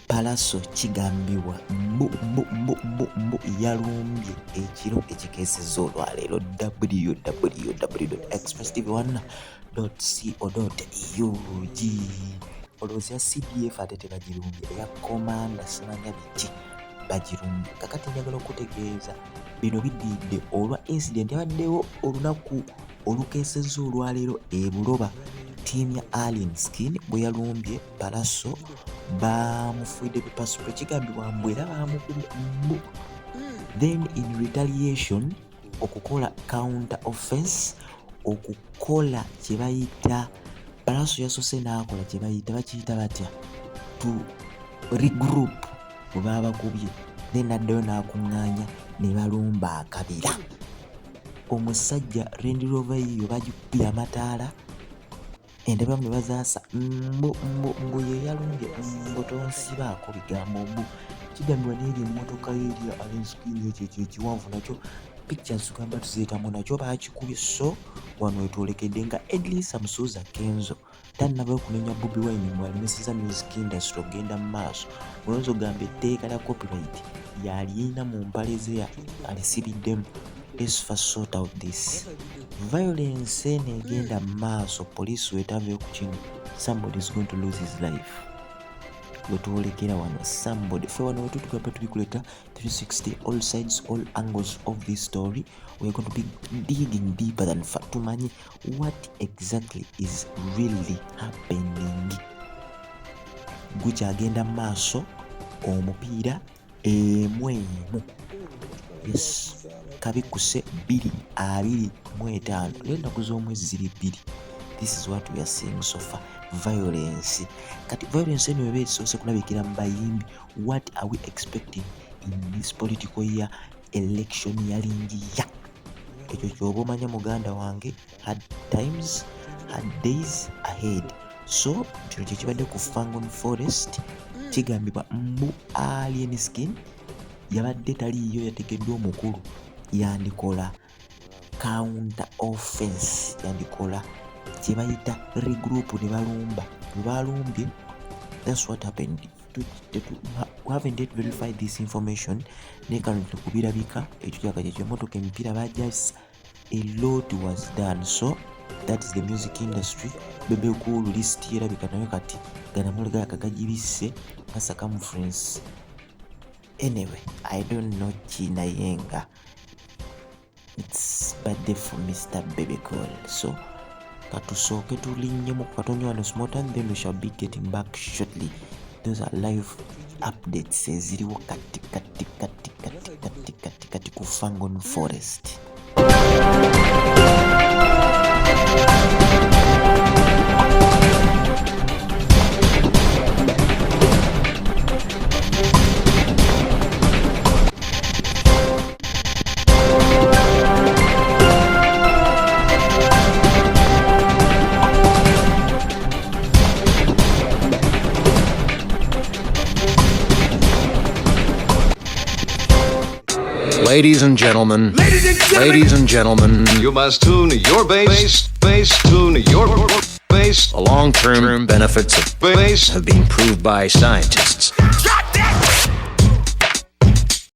Palaso kigambibwa mbu yalumbye ekiro ekikeesezza olwaleero. www.expresstv1.co.ug. olowooza ya CDF ate tebagirumbye, eya komanda simanya biki bagirumbye. Kakati njagala okutegeeza bino biddiridde olwa incident yabaddewo olunaku olukeesezza olwaleero e Buloba. Ttiimu ya Alien Skin bwe yalumbye Palaso bamufuidde bipasupre, kigambibwa mbu era bamukubye mbu. Then in retaliation okukola counter offense, okukola kye bayita Palaso yasoose n'akola kye bayita bakiyita batya to regroup bwe baba bakubye, then addayo n'akuŋŋaanya ne balumba akabira. Omusajja Range Rover yiyo bagikubye amataala, endabiramu ne bazaasa mbu ye yalumbye mbu tonsibaako bigambo mbu. Kigambibwa n'eri emmotoka y'eri Alien Skin ekyo ekiwanvu nakyo pictures tugamba tuzeetamu nakyo baakikubye. So wano wetwolekedde nga Edlisa Musuuza Kenzo tannavayo kunenya Bobi Wine mu alimesiza music industry ogenda mu maaso. Olowooza ogamba etteeka lya copyright yalina mu mpale ze alisibiddemu. Let's first sort out this. Violence negenda mu maaso, police wetavayo ku kino, somebody is going to lose his life. Wetwolekera wano somebody fe wano wetutugamba tubikuleta 360 all sides all angles of this story. We're going to be digging deeper than tumanyi what exactly is really happening. Gukyagenda mu maaso, omupiira emu. Yes, kabikuse 225 n'ennaku z'omwezi ziri 2. This is what we are seeing so far. Violence. Kati violence eno eba esoose kulabikira mu bayimbi. What are we expecting in this political year election yalingiya? Ekyo kyoba omanya muganda wange, hard times, hard days ahead. So kino kyekibadde ku Fangone Forest. Kigambibwa mbu Alien Skin yabadde taliiyo, yategeddwa omukulu, yandikola counter offense, yandikola kye bayita regroup ne balumba. Bwe balumbye, that's what happened. We haven't yet verified this information. Ne kano tukubirabika ekyo kyaka kyekyo emotoka emipiira bajasa, a lot was done. So that is the music industry. Bebe cool list yerabika nayo kati ganamulega yakagagibise nga circumference. Anyway, I don't know China Yenga. It's birthday for Mr. Baby Cool. So katusooke tulinnye mu katonyo wano small time, then we shall be getting back shortly. Those are live updates eziriwo kati ku Fangone Forest. Ladies and gentlemen, you must tune your bass, tune your bass. The long-term benefits of bass have been proved by scientists.